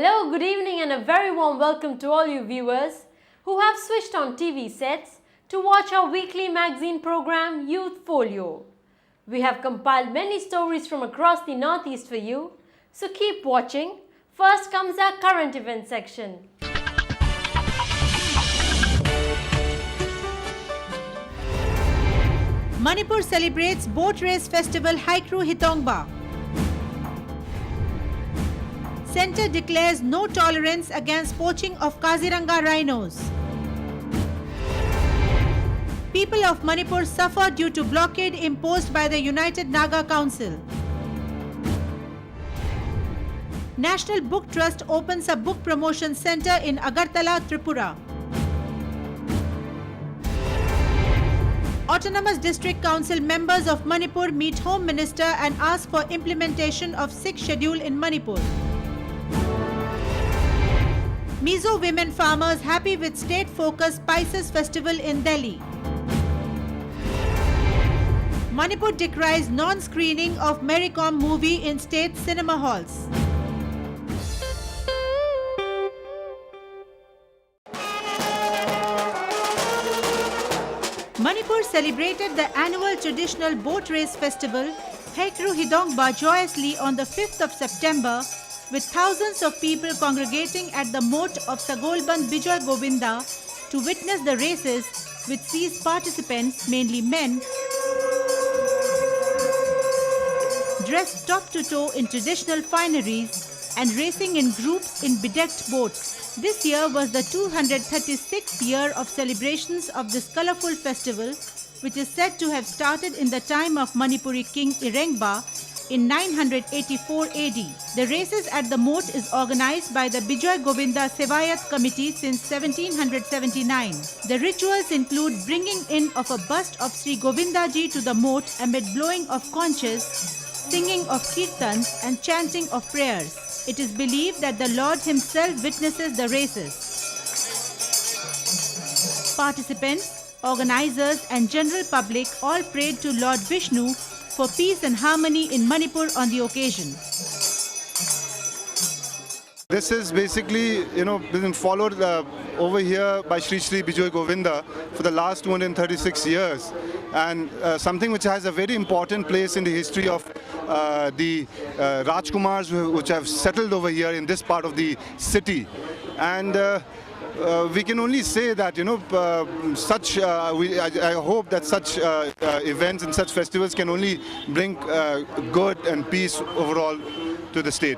Hello, good evening and a very warm welcome to all you viewers who have switched on TV sets to watch our weekly magazine program Youth Folio. We have compiled many stories from across the Northeast for you, so keep watching. First comes our current event section. Manipur celebrates boat race festival Haikru Hitongba. Centre declares no tolerance against poaching of Kaziranga rhinos. People of Manipur suffer due to blockade imposed by the United Naga Council. National Book Trust opens a book promotion centre in Agartala, Tripura. Autonomous District Council members of Manipur meet Home Minister and ask for implementation of 6th schedule in Manipur. Mizo women farmers happy with state-focused Spices Festival in Delhi. Manipur decries non-screening of Mary Kom movie in state cinema halls. Manipur celebrated the annual traditional boat race festival Haikru Hitongba joyously on the 5th of September, with thousands of people congregating at the moat of Sagolband Bijoy Govinda to witness the races, which sees participants, mainly men, dressed top to toe in traditional fineries and racing in groups in bedecked boats. This year was the 236th year of celebrations of this colourful festival, which is said to have started in the time of Manipuri King Irengba in 984 AD. The races at the moat is organized by the Bijoy Govinda Sevayat Committee since 1779. The rituals include bringing in of a bust of Sri Govinda Ji to the moat amid blowing of conches, singing of kirtans and chanting of prayers. It is believed that the Lord himself witnesses the races. Participants, organizers and general public all prayed to Lord Vishnu for peace and harmony in Manipur on the occasion. This is basically, been followed over here by Sri Sri Bijoy Govinda for the last 236 years, and something which has a very important place in the history of the Rajkumars which have settled over here in this part of the city. And we can only say that, I hope that such events and such festivals can only bring good and peace overall to the state.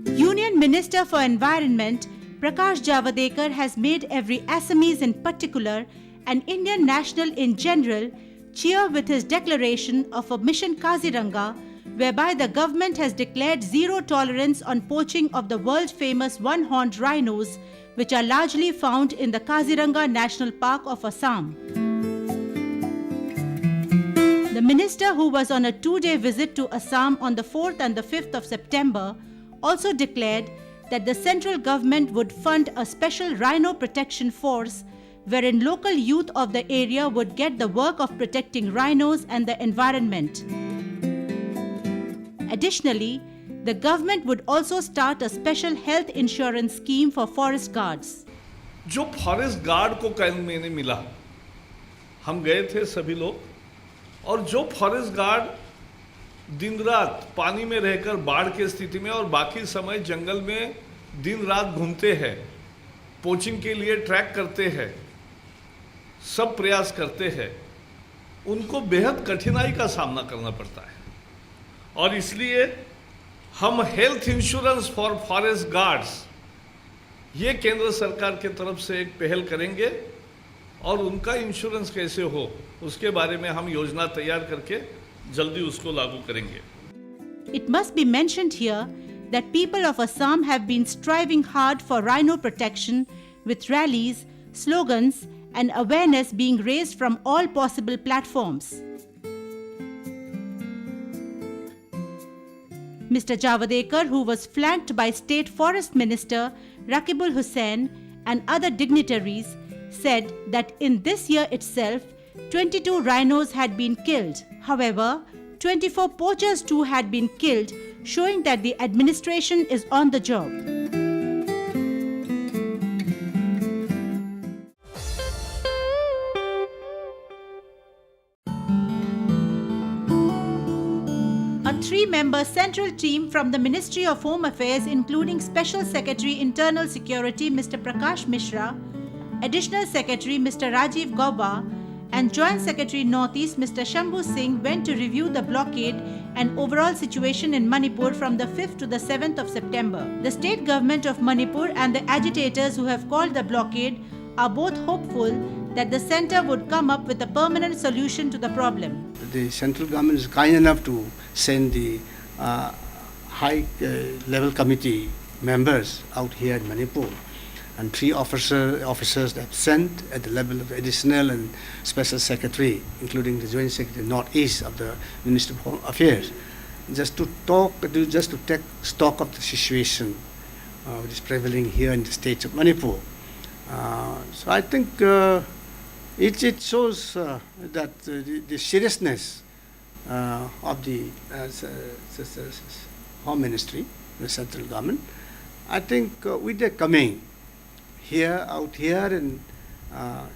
Union Minister for Environment Prakash Javadekar has made every Assamese in particular and Indian national in general cheer with his declaration of a Mission Kaziranga, whereby the government has declared zero tolerance on poaching of the world-famous one-horned rhinos, which are largely found in the Kaziranga National Park of Assam. The minister, who was on a 2-day visit to Assam on the 4th and the 5th of September, also declared that the central government would fund a special rhino protection force wherein local youth of the area would get the work of protecting rhinos and the environment. Additionally, the government would also start a special health insurance scheme for forest guards. जो forest guard को कल मैंने मिला, हम गए थे सभी लोग, और जो फॉरेस्ट गार्ड दिन रात पानी में रहकर बाढ़ की स्थिति में और बाकी समय जंगल में दिन रात घूमते हैं, पोचिंग के लिए ट्रैक करते हैं, सब प्रयास करते हैं, उनको बेहद कठिनाई का सामना करना पड़ता है। और इसलिए हम health insurance for forest guards ये केंद्र सरकार के तरफ से एक पहल करेंगे और उनका इंश्योरेंस कैसे हो उसके बारे में हम योजना तैयार करके जल्दी उसको लागू करेंगे। It must be mentioned here that people of Assam have been striving hard for rhino protection with rallies, slogans and awareness being raised from all possible platforms. Mr. Javadekar, who was flanked by State Forest Minister Rakibul Hussain and other dignitaries, said that in this year itself, 22 rhinos had been killed. However, 24 poachers too had been killed, showing that the administration is on the job. A 3-member central team from the Ministry of Home Affairs, including Special Secretary Internal Security Mr. Prakash Mishra, Additional Secretary Mr. Rajiv Gauba, and Joint Secretary Northeast Mr. Shambhu Singh went to review the blockade and overall situation in Manipur from the 5th to the 7th of September. The state government of Manipur and the agitators who have called the blockade are both hopeful that the centre would come up with a permanent solution to the problem. The central government is kind enough to send the high-level committee members out here in Manipur, and 3 officers that sent at the level of additional and special secretary, including the joint secretary northeast of the Ministry of Home Affairs, just to take stock of the situation which is prevailing here in the states of Manipur. So I think it shows that the seriousness of the Home Ministry, the central government. I think with their coming out here and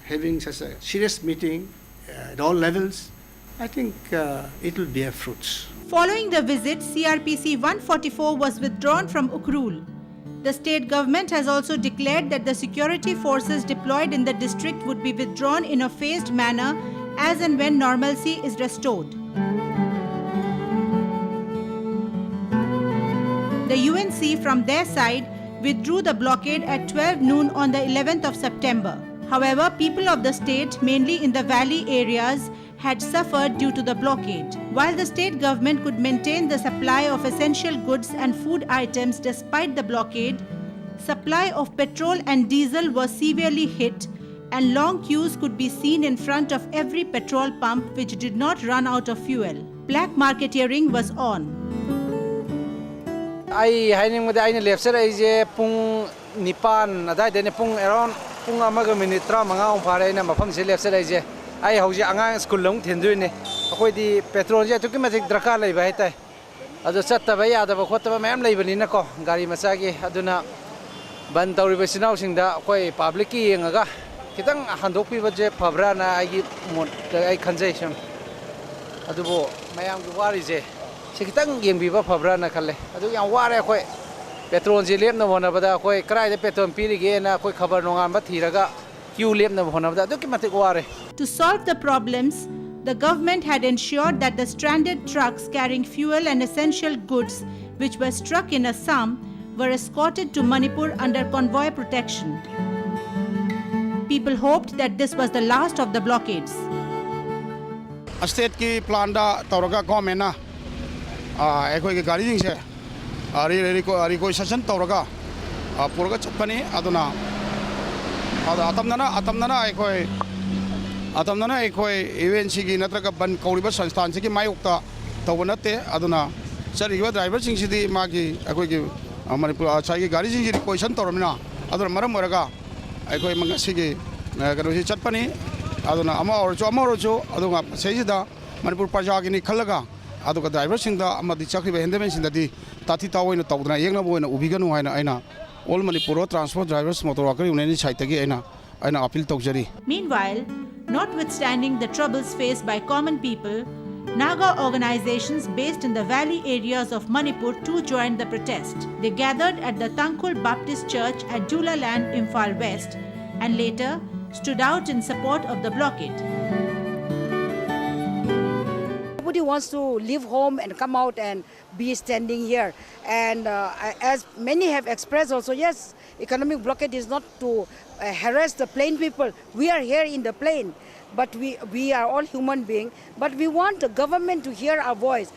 having such a serious meeting at all levels, I think it will bear fruits. Following the visit, CRPC 144 was withdrawn from Ukhrul. The state government has also declared that the security forces deployed in the district would be withdrawn in a phased manner as and when normalcy is restored. The UNC from their side withdrew the blockade at 12 noon on the 11th of September. However, people of the state, mainly in the valley areas, had suffered due to the blockade. While the state government could maintain the supply of essential goods and food items despite the blockade, supply of petrol and diesel was severely hit and long queues could be seen in front of every petrol pump which did not run out of fuel. Black marketeering was on. I hiding with the lepser is pung nipan ada de pung around pung amaga minitra manga umpare na mafam se lepser is I house anga school long thendu ne akoi di petrol je tuki matik drakar lai bai tai adu chatta bai ada ba khotba mem lai bani na ko gari masa gi aduna ban tawri ba sinau singda akoi public ki yenga kitang handok pi ba je phabra na ai gi mod ai khanjation adu bo mayam gi wari je Sikitang yang biba pabra na kalle. Adu yang ware koi petrol jilem na bona bada koi krai de petrol pili ge na koi khabar nongan ba thiraga queue lem na bona bada adu ki matik ware. To solve the problems, the government had ensured that the stranded trucks carrying fuel and essential goods which were struck in Assam were escorted to Manipur under convoy protection. People hoped that this was the last of the blockades. State ki plan da tawraga government na ekoi gari jing se ari koi session tawraga purga chapani aduna atamnana ekoi event sigi natraga ban kauriba sansthan sigi mayukta tawbanate aduna chariba driver sing sidi magi ekoi gi Manipur chai gari jing ri question tawramina aduna maram moraga ekoi manga sigi garo si chapani aduna ama orcho aduna seida Manipur praja gi ni khalaga aduga driver singda amadi chakriba hendemen sindadi tati tawoina tawdna yengna boina ubiganu haina aina all Manipur transport drivers motor worker union saitagi aina appeal tawjari. Meanwhile, notwithstanding the troubles faced by common people, Naga organizations based in the valley areas of Manipur too joined the protest. They gathered at the Tangkhul Baptist Church at Jula Land, Imphal West, and later stood out in support of the blockade. Nobody wants to leave home and come out and be standing here. And as many have expressed also, yes, economic blockade is not to harass the plain people. We are here in the plain, but we are all human beings. But we want the government to hear our voice.